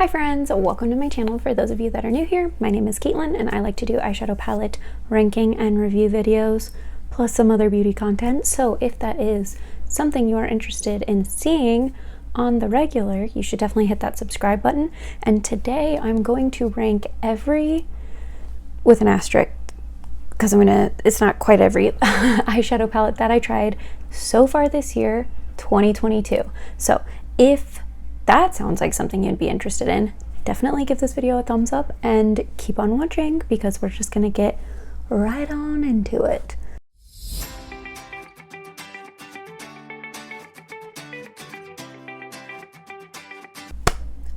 Hi friends, welcome to my channel. For those of you that are new here, my name is Caitlin and I like to do eyeshadow palette ranking and review videos, plus some other beauty content. So if that is something you are interested in seeing on the regular, you should definitely hit that subscribe button. And today I'm going to rank every, with an asterisk, because it's not quite every eyeshadow palette that I tried so far this year, 2022. So if that sounds like something you'd be interested in, definitely give this video a thumbs up and keep on watching because we're just gonna get right on into it.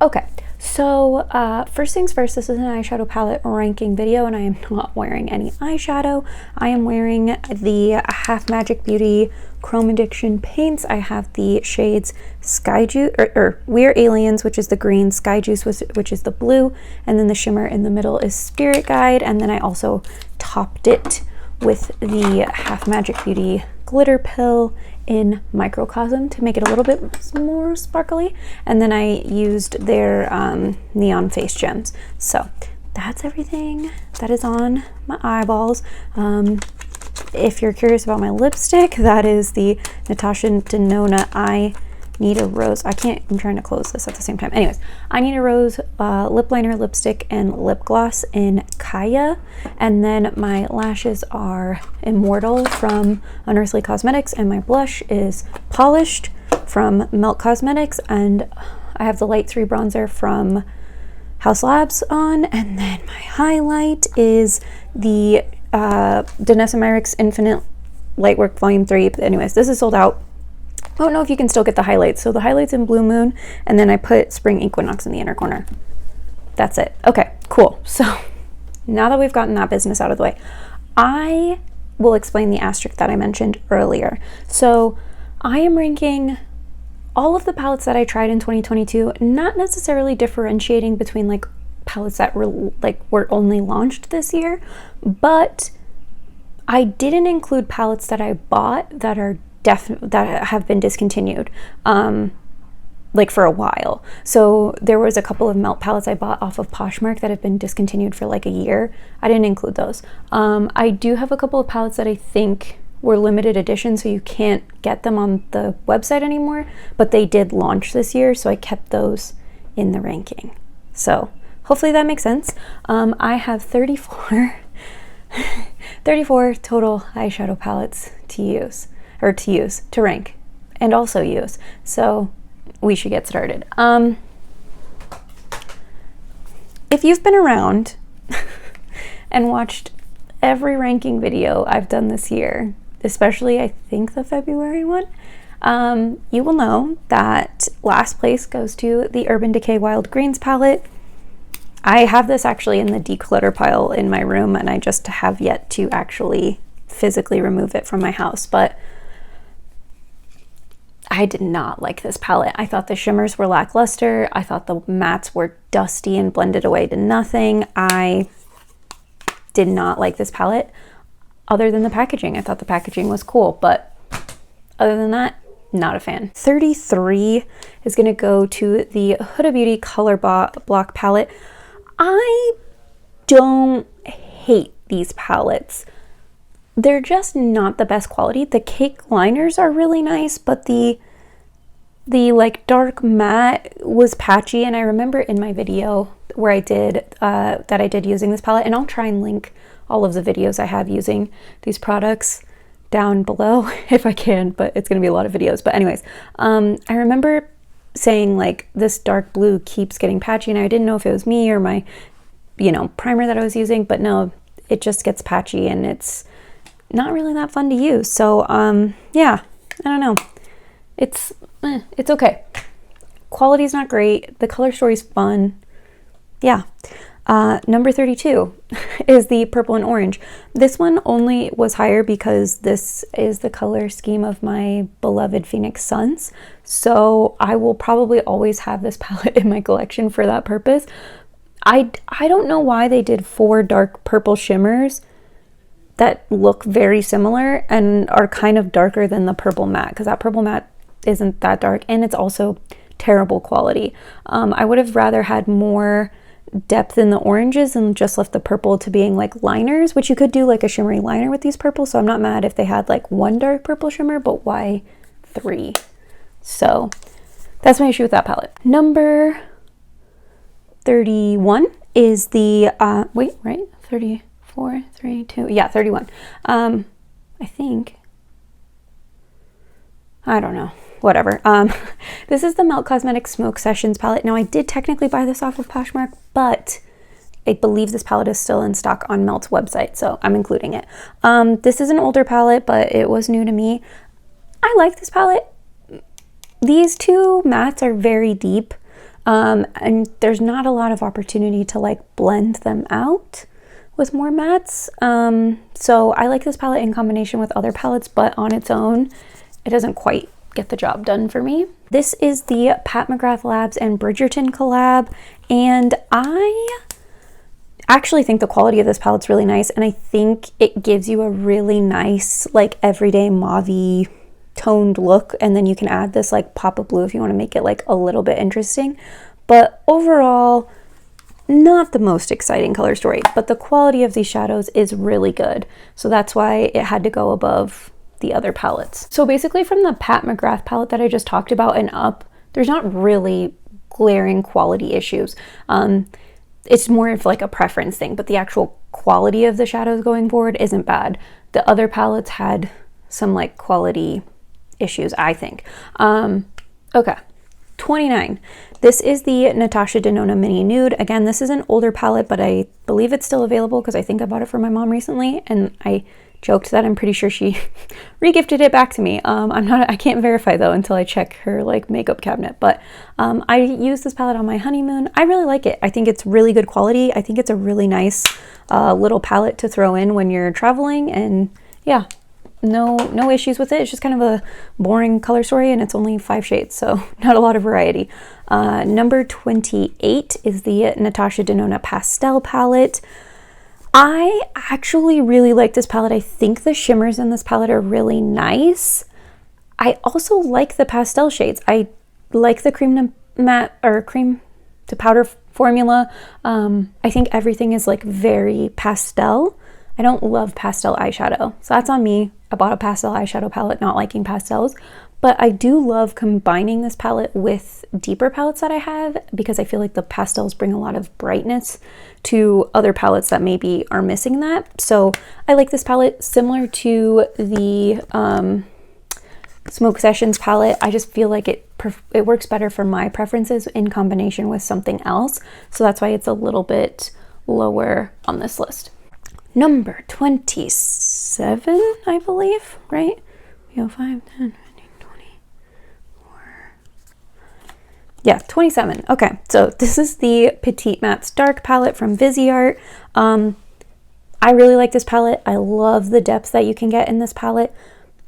Okay, so first things first, this is an eyeshadow palette ranking video and I am not wearing any eyeshadow. I am wearing the Half Magic Beauty Chrome Addiction paints. I have the shades Sky Juice, or We Are Aliens, which is the green, Sky Juice, which is the blue, and then the shimmer in the middle is Spirit Guide, and then I also topped it with the Half Magic Beauty glitter pill in Microcosm to make it a little bit more sparkly, and then I used their neon face gems. So that's everything that is on my eyeballs. If you're curious about my lipstick, that is the Natasha Denona I Need a Rose. I'm trying to close this at the same time. Anyways, I Need a Rose lip liner, lipstick, and lip gloss in Kaya. And then my lashes are Immortal from Unearthly Cosmetics, and my blush is Polished from Melt Cosmetics, and I have the Light 3 bronzer from House Labs on, and then my highlight is the Denona Myricks Infinite Lightwork Volume 3. But anyways, this is sold out. I don't know if you can still get the highlights. So the highlights in Blue Moon, and then I put Spring Equinox in the inner corner. That's it. Okay, cool. So now that we've gotten that business out of the way, I will explain the asterisk that I mentioned earlier. So I am ranking all of the palettes that I tried in 2022, not necessarily differentiating between like palettes that were only launched this year, but I didn't include palettes that I bought that are that have been discontinued like for a while. So there was a couple of melt palettes I bought off of Poshmark that have been discontinued for like a year. I didn't include those. I do have a couple of palettes that I think were limited edition, so you can't get them on the website anymore, but they did launch this year, so I kept those in the ranking. So hopefully that makes sense. I have 34 total eyeshadow palettes to rank and also use. So we should get started. If you've been around and watched every ranking video I've done this year, especially I think the February one, you will know that last place goes to the Urban Decay Wild Greens palette. I have this actually in the declutter pile in my room, and I just have yet to actually physically remove it from my house, but I did not like this palette. I thought the shimmers were lackluster. I thought the mattes were dusty and blended away to nothing. I did not like this palette other than the packaging. I thought the packaging was cool, but other than that, not a fan. 33 is gonna go to the Huda Beauty Color Block palette. I don't hate these palettes. They're just not the best quality. The cake liners are really nice, but the like dark matte was patchy. And I remember in my video where I did that I did using this palette, and I'll try and link all of the videos I have using these products down below if I can, but it's gonna be a lot of videos. But anyways, I remember saying like this dark blue keeps getting patchy, and I didn't know if it was me or my primer that I was using, but no, it just gets patchy and it's not really that fun to use. So yeah, I don't know, it's okay. Quality's not great, the color story's fun. Yeah. Number 32 is the Purple and Orange. This one only was higher because this is the color scheme of my beloved Phoenix Suns, so I will probably always have this palette in my collection for that purpose. I don't know why they did 4 dark purple shimmers that look very similar and are kind of darker than the purple matte, because that purple matte isn't that dark, and it's also terrible quality. I would have rather had more depth in the oranges and just left the purple to being like liners, which you could do like a shimmery liner with these purples. So I'm not mad if they had like one dark purple shimmer, but why 3? So that's my issue with that palette. Number 31 is the, 34, 32, yeah, 31. I think, I don't know, whatever. This is the Melt Cosmetic Smoke Sessions palette. Now I did technically buy this off of Poshmark, but I believe this palette is still in stock on Melt's website, so I'm including it. This is an older palette, but it was new to me. I like this palette. These two mattes are very deep, and there's not a lot of opportunity to like blend them out with more mattes. So I like this palette in combination with other palettes, but on its own, it doesn't quite get the job done for me. This is the Pat McGrath Labs and Bridgerton collab, and I actually think the quality of this palette's really nice, and I think it gives you a really nice like everyday mauve-y toned look, and then you can add this like pop of blue if you want to make it like a little bit interesting. But overall, not the most exciting color story, but the quality of these shadows is really good, so that's why it had to go above the other palettes. So basically from the Pat McGrath palette that I just talked about and up, there's not really glaring quality issues. It's more of like a preference thing, but the actual quality of the shadows going forward isn't bad. The other palettes had some like quality issues, I think. Okay, 29. This is the Natasha Denona Mini Nude. Again, this is an older palette, but I believe it's still available because I think I bought it for my mom recently, and I joked that I'm pretty sure she regifted it back to me. I can't verify though until I check her like makeup cabinet, but I used this palette on my honeymoon. I really like it. I think it's really good quality. I think it's a really nice little palette to throw in when you're traveling, and yeah, no issues with it. It's just kind of a boring color story, and it's only 5 shades, so not a lot of variety. Number 28 is the Natasha Denona Pastel palette. I actually really like this palette. I think the shimmers in this palette are really nice. I also like the pastel shades. I like the cream to matte or cream to powder formula. I think everything is like very pastel. I don't love pastel eyeshadow, so that's on me. I bought a pastel eyeshadow palette not liking pastels, but I do love combining this palette with deeper palettes that I have, because I feel like the pastels bring a lot of brightness to other palettes that maybe are missing that. So I like this palette, similar to the Smoke Sessions palette. I just feel like it works better for my preferences in combination with something else, so that's why it's a little bit lower on this list. Number 27, I believe, right? 5, 10, 15, 24. Yeah, 27. Okay, so this is the Petite Matte's Dark palette from Visiart. I really like this palette. I love the depth that you can get in this palette.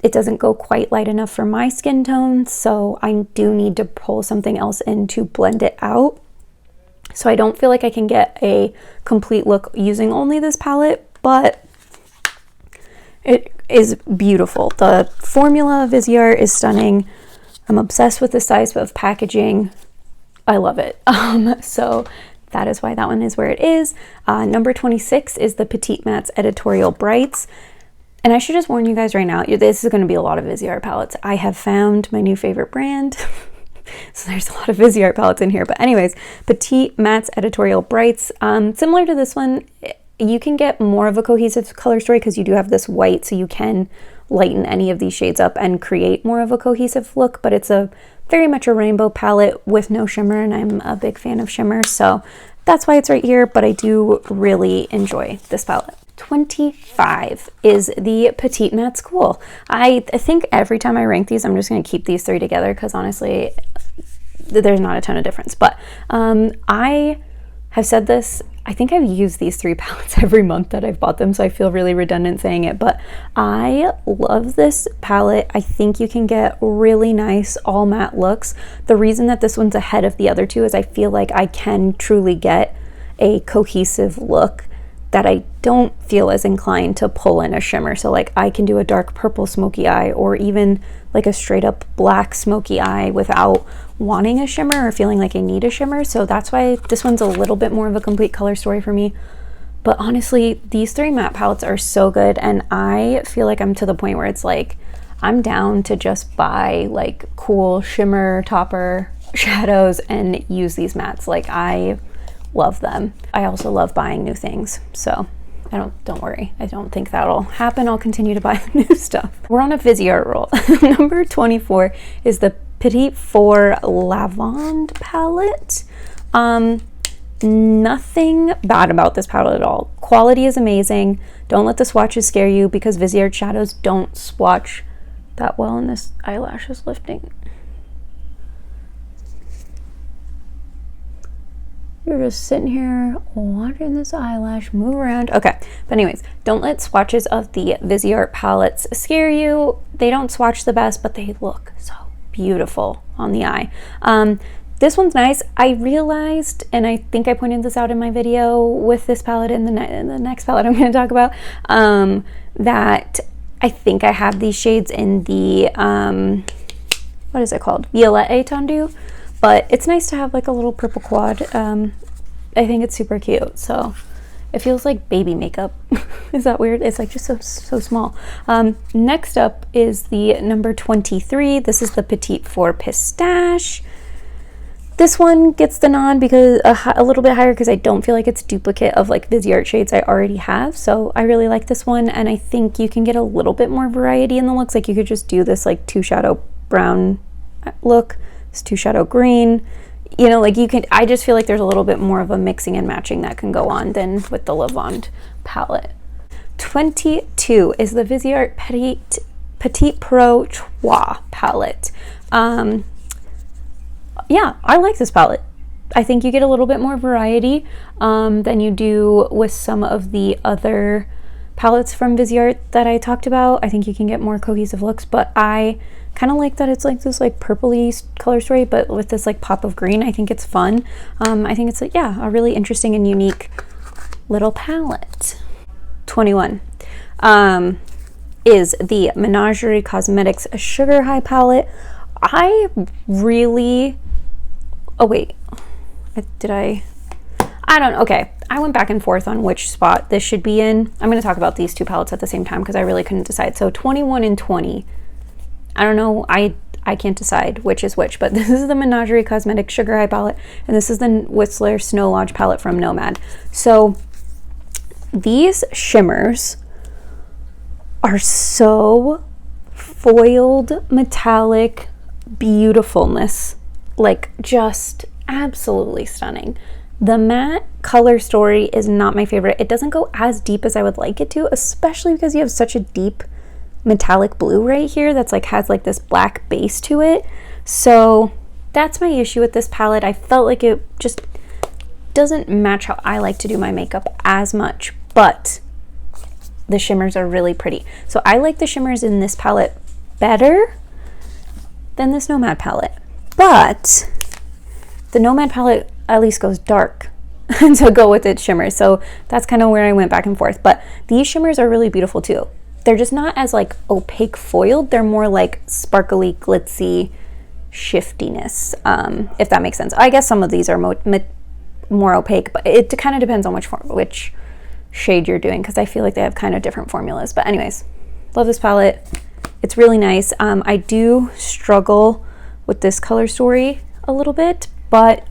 It doesn't go quite light enough for my skin tone, so I do need to pull something else in to blend it out. So I don't feel like I can get a complete look using only this palette, but it is beautiful. The formula of Visiart is stunning. I'm obsessed with the size of packaging. I love it. So that is why that one is where it is. Number 26 is the Petite Matte's Editorial Brights. And I should just warn you guys right now, this is going to be a lot of Visiart palettes. I have found my new favorite brand. So there's a lot of Visiart palettes in here. But anyways, Petite Matte's Editorial Brights. Similar to this one, you can get more of a cohesive color story because you do have this white, so you can lighten any of these shades up and create more of a cohesive look, but it's a very much a rainbow palette with no shimmer, and I'm a big fan of shimmer, so that's why it's right here, but I do really enjoy this palette. 25 is the Petite Matte's Cool. I think every time I rank these, I'm just going to keep these 3 together because honestly, there's not a ton of difference, but I have said this, I think I've used these 3 palettes every month that I've bought them, so I feel really redundant saying it, but I love this palette. I think you can get really nice all matte looks. The reason that this one's ahead of the other 2 is I feel like I can truly get a cohesive look that I don't feel as inclined to pull in a shimmer. So like I can do a dark purple smoky eye, or even like a straight up black smoky eye without wanting a shimmer or feeling like I need a shimmer. So that's why this one's a little bit more of a complete color story for me. But honestly, these three matte palettes are so good, and I feel like I'm to the point where it's like I'm down to just buy like cool shimmer topper shadows and use these mattes. Like I love them. I also love buying new things, so don't worry, I don't think that'll happen. I'll continue to buy the new stuff. We're on a Visiart roll. Number 24 is the Petite 4 Lavande palette. Nothing bad about this palette at all. Quality is amazing. Don't let the swatches scare you, because Visiart shadows don't swatch that well, and this eyelash is lifting. You're just sitting here watching this eyelash move around. Okay, but anyways, don't let swatches of the Visiart palettes scare you. They don't swatch the best, but they look so beautiful on the eye. This one's nice. I realized, and I think I pointed this out in my video with this palette and the next palette I'm going to talk about, that I think I have these shades in the, what is it called? Violette Étendue. But it's nice to have like a little purple quad. I think it's super cute. So it feels like baby makeup. Is that weird? It's like just so small. Next up is the number 23. This is the Petite 4 Pistache. This one gets the nod because a little bit higher, because I don't feel like it's a duplicate of like Visiart shades I already have. So I really like this one, and I think you can get a little bit more variety in the looks. Like you could just do this like 2 shadow brown look, this 2 shadow green, you know, like you can, I just feel like there's a little bit more of a mixing and matching that can go on than with the Lavande palette. 22 is the Visiart Petite Pro Trois palette. Yeah, I like this palette. I think you get a little bit more variety than you do with some of the other palettes from Visiart that I talked about. I think you can get more cohesive looks, but I kind of like that it's like this like purpley color story, but with this like pop of green. I think it's fun. I think it's like, yeah, a really interesting and unique little palette. 21 is the Menagerie Cosmetics Sugar High palette. I really, oh wait, I don't know. Okay, I went back and forth on which spot this should be in. I'm going to talk about these two palettes at the same time because I really couldn't decide. So 21 and 20, I don't know, I can't decide which is which, but this is the Menagerie Cosmetics Sugar High palette, and this is the Whistler Snow Lodge palette from Nomad. So these shimmers are so foiled metallic beautifulness, like just absolutely stunning. The matte color story is not my favorite. It doesn't go as deep as I would like it to, especially because you have such a deep metallic blue right here that's like has like this black base to it. So that's my issue with this palette. I felt like it just doesn't match how I like to do my makeup as much, but the shimmers are really pretty. So I like the shimmers in this palette better than this Nomad palette, but the Nomad palette at least goes dark to go with its shimmers. So that's kind of where I went back and forth, but these shimmers are really beautiful too. They're just not as like opaque foiled. They're more like sparkly, glitzy shiftiness, if that makes sense. I guess some of these are more opaque, but it kind of depends on which shade you're doing, because I feel like they have kind of different formulas. But anyways, love this palette. It's really nice. I do struggle with this color story a little bit, but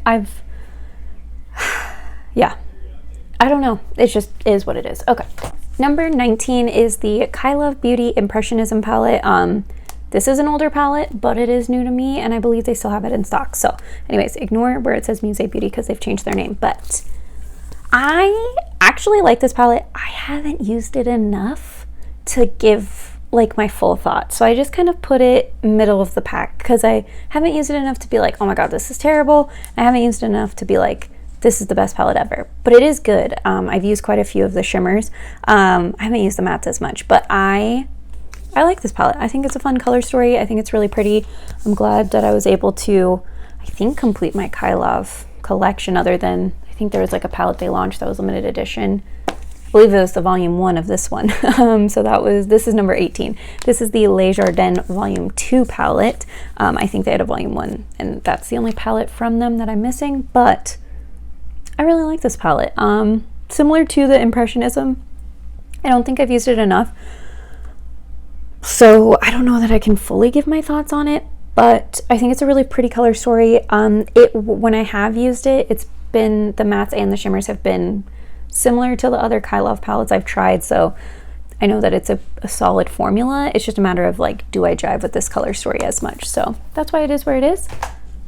yeah, I don't know. It just is what it is. Okay. Number 19 is the Kylo Beauty Impressionism palette. This is an older palette, but it is new to me, and I believe they still have it in stock. So anyways, ignore where it says Musée Beauty because they've changed their name. But I actually like this palette. I haven't used it enough to give like my full thought. So I just kind of put it middle of the pack because I haven't used it enough to be like, oh my god, this is terrible. I haven't used it enough to be like, this is the best palette ever, but it is good. I've used quite a few of the shimmers. I haven't used the mattes as much, but I like this palette. I think it's a fun color story. I think it's really pretty. I'm glad that I was able to, I think, complete my Kylo collection, other than, I think there was like a palette they launched that was limited edition I believe it was the volume 1 of this one. So this is number 18. This is the Les Jardins volume 2 palette. I think they had a volume 1, and that's the only palette from them that I'm missing, but I really like this palette. Similar to the Impressionism, I don't think I've used it enough, so I don't know that I can fully give my thoughts on it, but I think it's a really pretty color story. When I have used it, it's been, the mattes and the shimmers have been similar to the other Kylo palettes I've tried, so I know that it's a solid formula. It's just a matter of like, do I jive with this color story as much? So that's why it is where it is.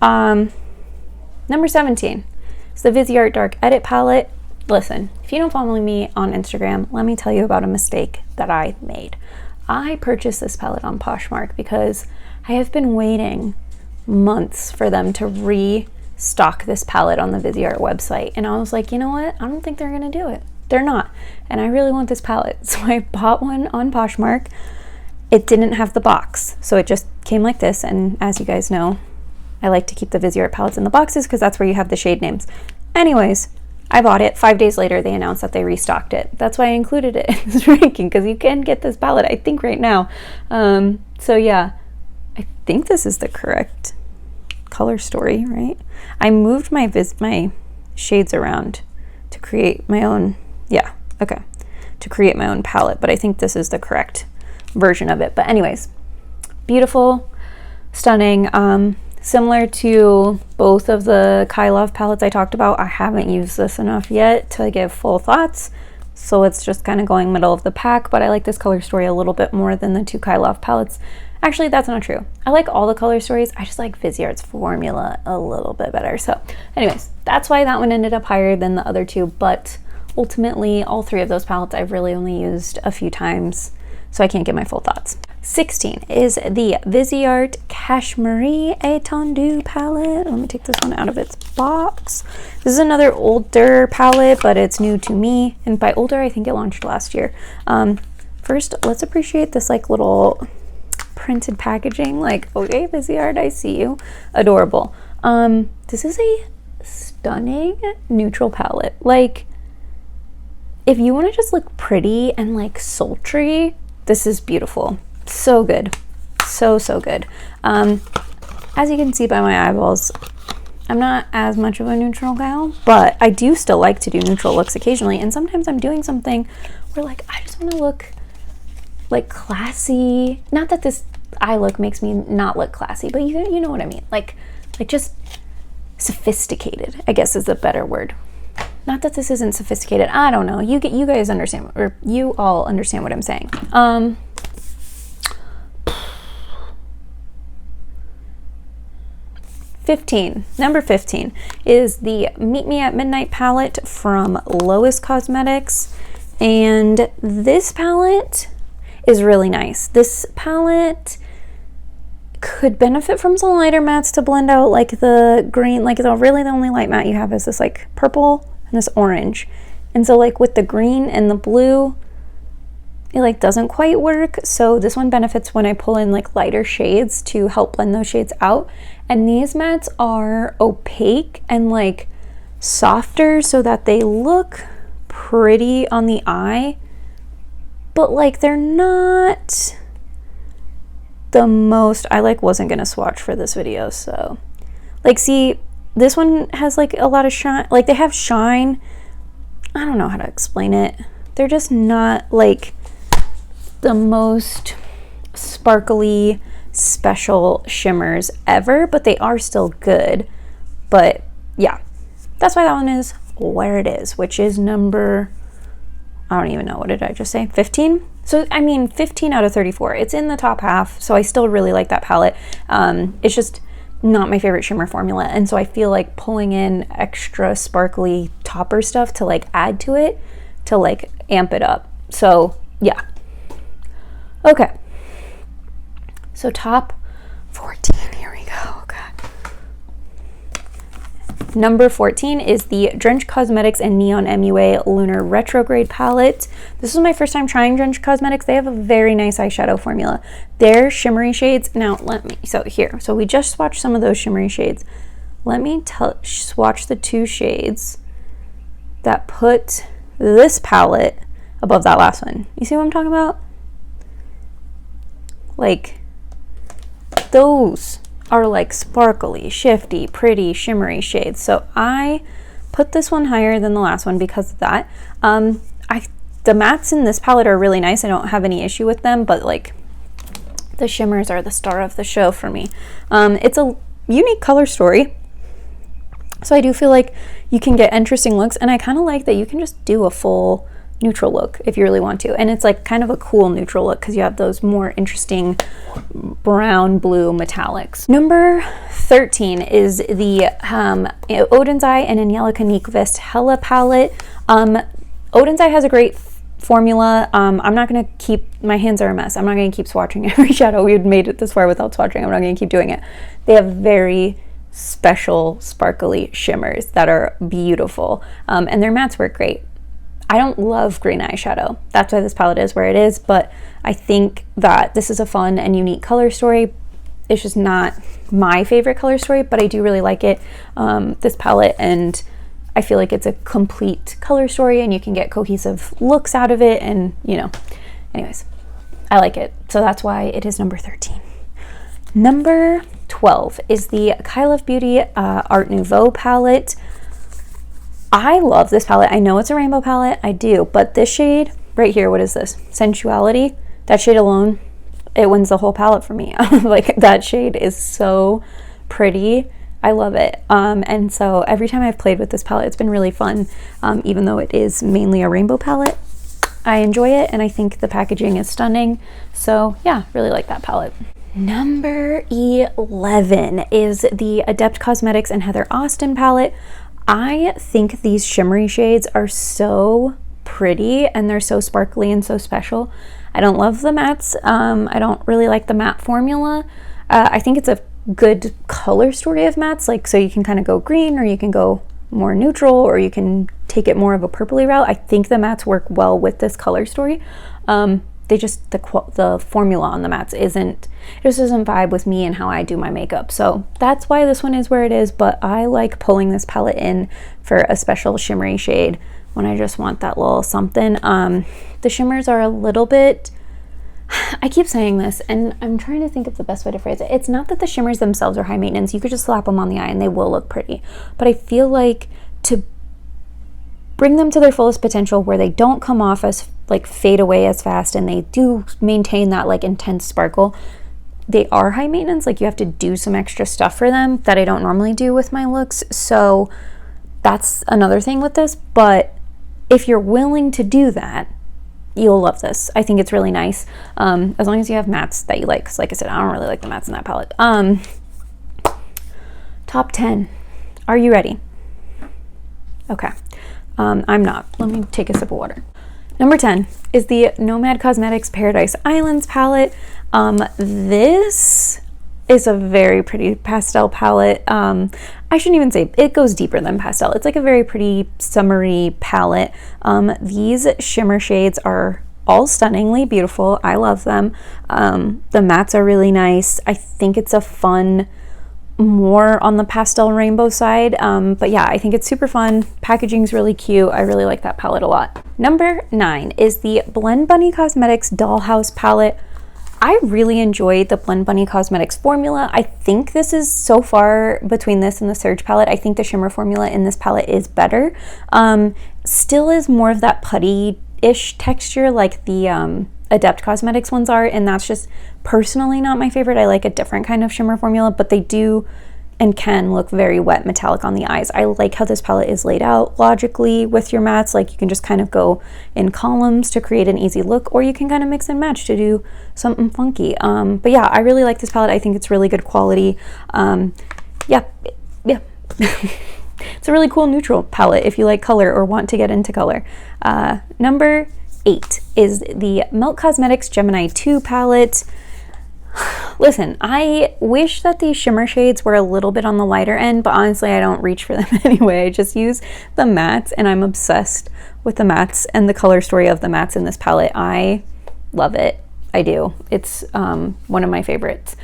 Number 17 is the Visiart Dark Edit palette. Listen, if you don't follow me on Instagram, let me tell you about a mistake that I made. I purchased this palette on Poshmark because I have been waiting months for them to restock this palette on the Visiart website. And I was like, you know what? I don't think they're gonna do it. They're not. And I really want this palette. So I bought one on Poshmark. It didn't have the box, so it just came like this. And as you guys know, I like to keep the Visiart palettes in the boxes because that's where you have the shade names. Anyways, I bought it. 5 days later, they announced that they restocked it. That's why I included it in this ranking, because you can get this palette, I think, right now. So yeah, I think this is the correct color story, right? I moved my shades around to create my own, yeah, okay, to create my own palette, but I think this is the correct version of it. But anyways, beautiful, stunning. Similar to both of the Kylo palettes I talked about, I haven't used this enough yet to give full thoughts, so it's just kind of going middle of the pack, but I like this color story a little bit more than the 2 Kylo palettes. Actually, that's not true. I like all the color stories. I just like Viziart's formula a little bit better. So anyways, that's why that one ended up higher than the other 2, but ultimately all 3 of those palettes I've really only used a few times, so I can't get my full thoughts. 16 is the Visiart Cashmere Étendue palette. Let me take this one out of its box. This is another older palette, but it's new to me. And by older, I think it launched last year. First, let's appreciate this like little printed packaging. Like, okay, Visiart, I see you. Adorable. This is a stunning neutral palette. Like, if you want to just look pretty and like sultry, this is beautiful. So good. So good. As you can see by my eyeballs, I'm not as much of a neutral gal, but I do still like to do neutral looks occasionally, and sometimes I'm doing something where like I just want to look like classy. Not that this eye look makes me not look classy, but you know what I mean. Like just sophisticated, I guess is the better word. Not that this isn't sophisticated. I don't know. You guys understand, or you all understand what I'm saying. Number 15 is the Meet Me at Midnight palette from Lois Cosmetics, and this palette is really nice. This palette could benefit from some lighter mattes to blend out like the green. Like really the only light matte you have is this like purple and this orange, and so like with the green and the blue, it like doesn't quite work. So this one benefits when I pull in like lighter shades to help blend those shades out. And these mattes are opaque and like softer so that they look pretty on the eye, but like they're not the most. I like wasn't gonna swatch for this video, so like see, this one has like a lot of shine. Like they have shine. I don't know how to explain it. They're just not like the most sparkly special shimmers ever, but they are still good. But yeah, that's why that one is where it is, which is number, I don't even know, what did I just say, 15? So I mean 15 out of 34. It's in the top half, so I still really like that palette. It's just not my favorite shimmer formula, and so I feel like pulling in extra sparkly topper stuff to like add to it to like amp it up. So yeah. Okay, so top 14, here we go. Oh God. Number 14 is the Drench Cosmetics and Neon MUA Lunar Retrograde palette. This is my first time trying Drench Cosmetics. They have a very nice eyeshadow formula. Their shimmery shades, now so we just swatched some of those shimmery shades. Let me swatch the 2 shades that put this palette above that last one. You see what I'm talking about? Like, those are like sparkly, shifty, pretty, shimmery shades. So I put this one higher than the last one because of that. The mattes in this palette are really nice. I don't have any issue with them, but like the shimmers are the star of the show for me. It's a unique color story, so I do feel like you can get interesting looks, and I kind of like that you can just do a full neutral look if you really want to, and it's like kind of a cool neutral look because you have those more interesting brown blue metallics. Number 13 is the Odin's Eye and Angelica Nyqvist Hella palette. Odin's Eye has a great formula. I'm not going to keep, my hands are a mess. I'm not going to keep swatching every shadow. We had made it this far without swatching. I'm not going to keep doing it. They have very special sparkly shimmers that are beautiful, and their mattes work great. I don't love green eyeshadow. That's why this palette is where it is, but I think that this is a fun and unique color story. It's just not my favorite color story, but I do really like it, this palette, and I feel like it's a complete color story and you can get cohesive looks out of it, and you know, anyways, I like it. So that's why it is number 13. Number 12 is the Kylo Beauty Art Nouveau palette. I love this palette. I know it's a rainbow palette, I do, but this shade right here, what is this? Sensuality? That shade alone, it wins the whole palette for me. Like, that shade is so pretty. I love it. And so every time I've played with this palette, it's been really fun. Even though it is mainly a rainbow palette, I enjoy it, and I think the packaging is stunning. So yeah, really like that palette. Number 11 is the Adept Cosmetics and Heather Austin palette. I think these shimmery shades are so pretty and they're so sparkly and so special. I don't love the mattes. I don't really like the matte formula. I think it's a good color story of mattes, like, so you can kind of go green, or you can go more neutral, or you can take it more of a purpley route. I think the mattes work well with this color story. They just, the formula on the mattes it just doesn't vibe with me and how I do my makeup. So that's why this one is where it is, but I like pulling this palette in for a special shimmery shade when I just want that little something. The shimmers are a little bit, I keep saying this and I'm trying to think of the best way to phrase it. It's not that the shimmers themselves are high maintenance. You could just slap them on the eye and they will look pretty. But I feel like to bring them to their fullest potential, where they don't come off as like fade away as fast and they do maintain that like intense sparkle, they are high maintenance. Like, you have to do some extra stuff for them that I don't normally do with my looks. So that's another thing with this. But if you're willing to do that, you'll love this. I think it's really nice, as long as you have mattes that you like, because like I said, I don't really like the mattes in that palette. Top 10. Are you ready? Okay. I'm not. Let me take a sip of water. Number 10 is the Nomad Cosmetics Paradise Islands palette. This is a very pretty pastel palette. I shouldn't even say it goes deeper than pastel. It's like a very pretty summery palette. These shimmer shades are all stunningly beautiful. I love them. The mattes are really nice. I think it's a fun, more on the pastel rainbow side, but yeah, I think it's super fun. Packaging's really cute. I really like that palette a lot. Number 9 is the Blend Bunny Cosmetics Dollhouse palette. I really enjoyed the Blend Bunny Cosmetics formula. I think this is, so far between this and the Surge palette, I think the shimmer formula in this palette is better. Still is more of that putty-ish texture like the Adept Cosmetics ones are, and that's just personally not my favorite. I like a different kind of shimmer formula, but they do and can look very wet metallic on the eyes. I like how this palette is laid out logically with your mattes. Like, you can just kind of go in columns to create an easy look, or you can kind of mix and match to do something funky. But yeah, I really like this palette. I think it's really good quality. Yeah. It's a really cool neutral palette if you like color or want to get into color. Number 8 is the Melt Cosmetics Gemini 2 palette. Listen, I wish that these shimmer shades were a little bit on the lighter end, but honestly, I don't reach for them anyway. I just use the mattes, and I'm obsessed with the mattes and the color story of the mattes in this palette. I love it. I do. It's one of my favorites.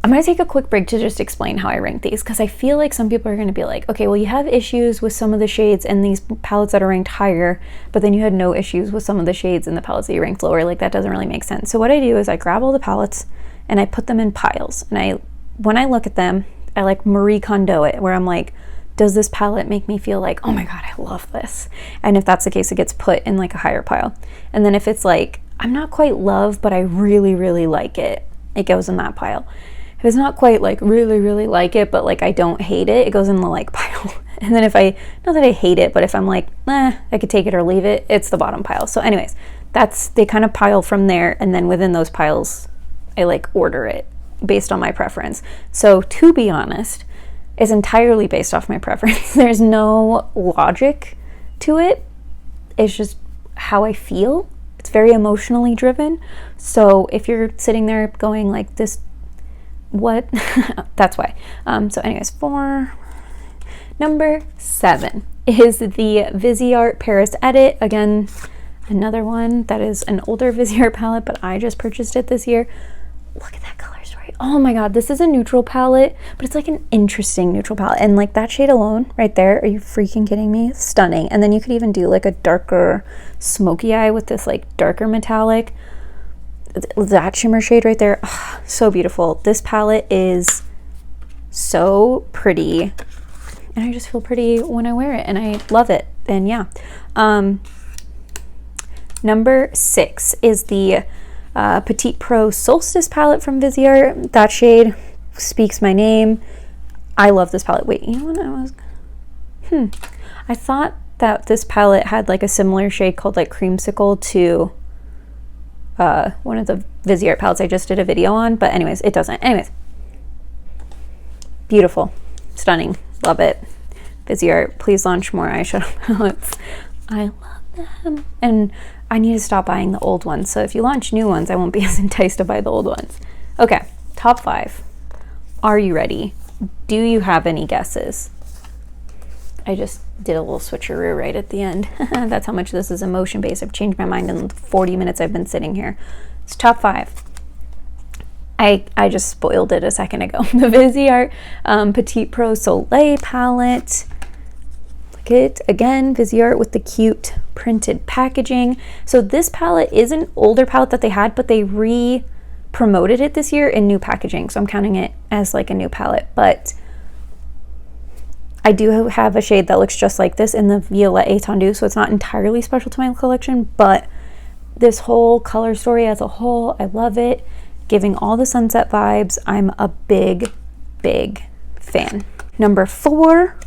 I'm going to take a quick break to just explain how I rank these, because I feel like some people are going to be like, okay, well, you have issues with some of the shades in these palettes that are ranked higher, but then you had no issues with some of the shades in the palettes that you ranked lower. Like, that doesn't really make sense. So what I do is I grab all the palettes and I put them in piles. And when I look at them, I like Marie Kondo it, where I'm like, does this palette make me feel like, oh my God, I love this? And if that's the case, it gets put in like a higher pile. And then if it's like, I'm not quite love, but I really, really like it, it goes in that pile. If it's not quite like really, really like it, but like I don't hate it, it goes in the like pile. And then if not that I hate it, but if I'm like, I could take it or leave it, it's the bottom pile. So anyways, they kind of pile from there. And then within those piles, I like order it based on my preference. So to be honest, it's entirely based off my preference. There's no logic to it. It's just how I feel. It's very emotionally driven. So if you're sitting there going like this, what? That's why. So anyways, for number 7 is the Visiart Paris Edit. Again, another one that is an older Visiart palette, but I just purchased it this year. Look at that color story. Oh my God, this is a neutral palette, but it's like an interesting neutral palette. And like that shade alone right there, are you freaking kidding me? Stunning. And then you could even do like a darker smoky eye with this like darker metallic. That shimmer shade right there, oh, so beautiful. This palette is so pretty, and I just feel pretty when I wear it, and I love it. And yeah, number 6 is the Petite Pro Solstice palette from Visiart. That shade speaks my name. I love this palette. Wait, you know what I thought that this palette had like a similar shade called like Creamsicle to one of the Visiart palettes I just did a video on, but anyways, it doesn't. Anyways, beautiful, stunning, love it. Visiart, please launch more eyeshadow palettes. I love them, and I need to stop buying the old ones. So if you launch new ones, I won't be as enticed to buy the old ones. Okay, top 5. Are you ready? Do you have any guesses? I just did a little switcheroo right at the end. That's how much this is emotion based. I've changed my mind in the 40 minutes I've been sitting here. It's top 5. I just spoiled it a second ago. The Visiart Petite Pro Soleil palette. Look at, again, Visiart with the cute printed packaging. So this palette is an older palette that they had, but they re-promoted it this year in new packaging. So I'm counting it as like a new palette, but I do have a shade that looks just like this in the Violet Étendue, so it's not entirely special to my collection, but this whole color story as a whole, I love it. Giving all the sunset vibes. I'm a big, big fan. Number 4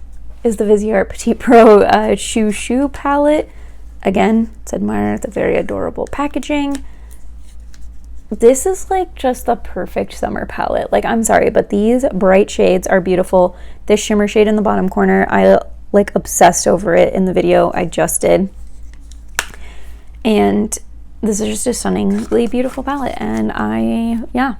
is the Visiart Petite Pro Chou Chou palette. Again, it's admire the very adorable packaging. This is like just the perfect summer palette. Like, I'm sorry, but these bright shades are beautiful. This shimmer shade in the bottom corner, I like obsessed over it in the video I just did. And this is just a stunningly beautiful palette. And yeah.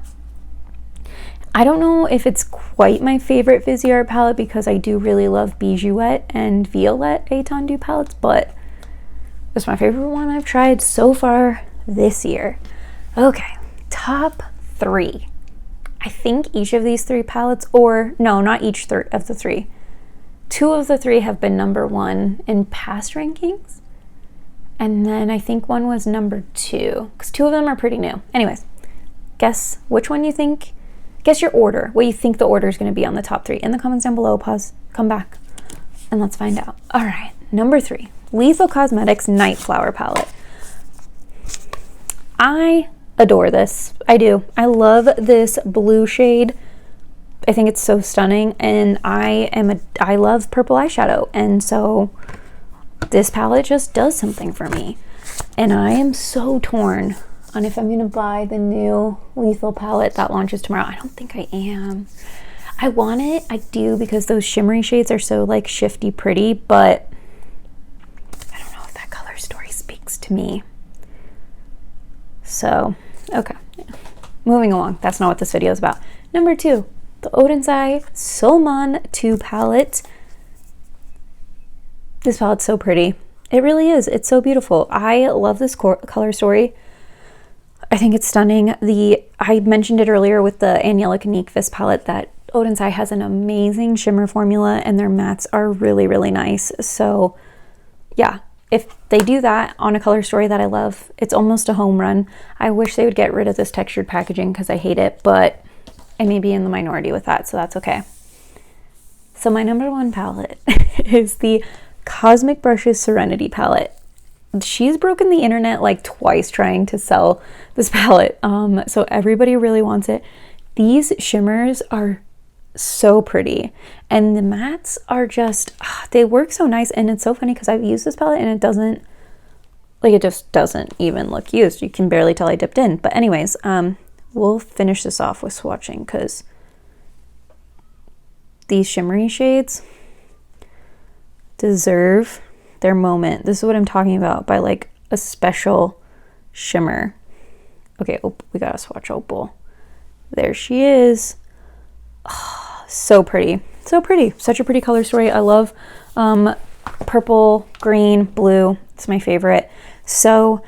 I don't know if it's quite my favorite Visiart palette because I do really love Bijouette and Violet Étendue palettes, but it's my favorite one I've tried so far this year. Okay. Top 3. I think each of these 3 palettes, or no, not each of the 3. 2 of the 3 have been number 1 in past rankings. And then I think one was number 2, because 2 of them are pretty new. Anyways, guess which one you think, guess your order, what you think the order is going to be on the top 3. In the comments down below, pause, come back, and let's find out. All right, number 3, Lethal Cosmetics Night Flower palette. I adore this. I do. I love this blue shade. I think it's so stunning, and I love purple eyeshadow, and so this palette just does something for me. And I am so torn on if I'm gonna buy the new Lethal palette that launches tomorrow. I don't think I am. I want it, I do, because those shimmery shades are so like shifty pretty, but I don't know if that color story speaks to me. So, okay, moving along. That's not what this video is about. Number 2, the Odensai Solman 2 palette. This palette's so pretty. It really is. It's so beautiful. I love this color story. I think it's stunning. I mentioned it earlier with the Angelic Unique palette that Odin's Eye has an amazing shimmer formula, and their mattes are really, really nice. So yeah, if they do that on a color story that I love, it's almost a home run. I wish they would get rid of this textured packaging because I hate it, but I may be in the minority with that, so that's okay. So my number one palette is the Cosmic Brushes Serenity palette. She's broken the internet like twice trying to sell this palette, so everybody really wants it. These shimmers are so pretty, and the mattes are just, they work so nice. And it's so funny because I've used this palette and it doesn't, like, it just doesn't even look used. You can barely tell I dipped in. But anyways, we'll finish this off with swatching because these shimmery shades deserve their moment. This is what I'm talking about by like a special shimmer. Okay, we gotta swatch Opal. There she is. Oh, so pretty, so pretty. Such a pretty color story. I love purple, green, blue. It's my favorite. So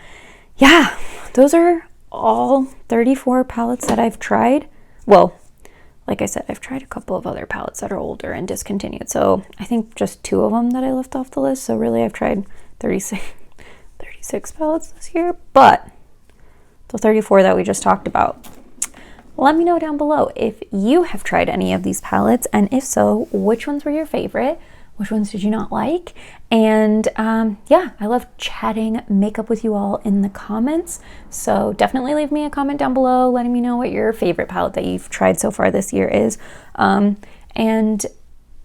yeah, those are all 34 palettes that I've tried. Well, like I said, I've tried a couple of other palettes that are older and discontinued. So I think just 2 of them that I left off the list. So really I've tried 36 palettes this year, but the 34 that we just talked about. Let me know down below if you have tried any of these palettes, and if so, which ones were your favorite? Which ones did you not like? And yeah, I love chatting makeup with you all in the comments. So definitely leave me a comment down below letting me know what your favorite palette that you've tried so far this year is. And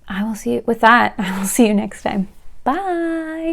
I will see you with that. I will see you next time. Bye.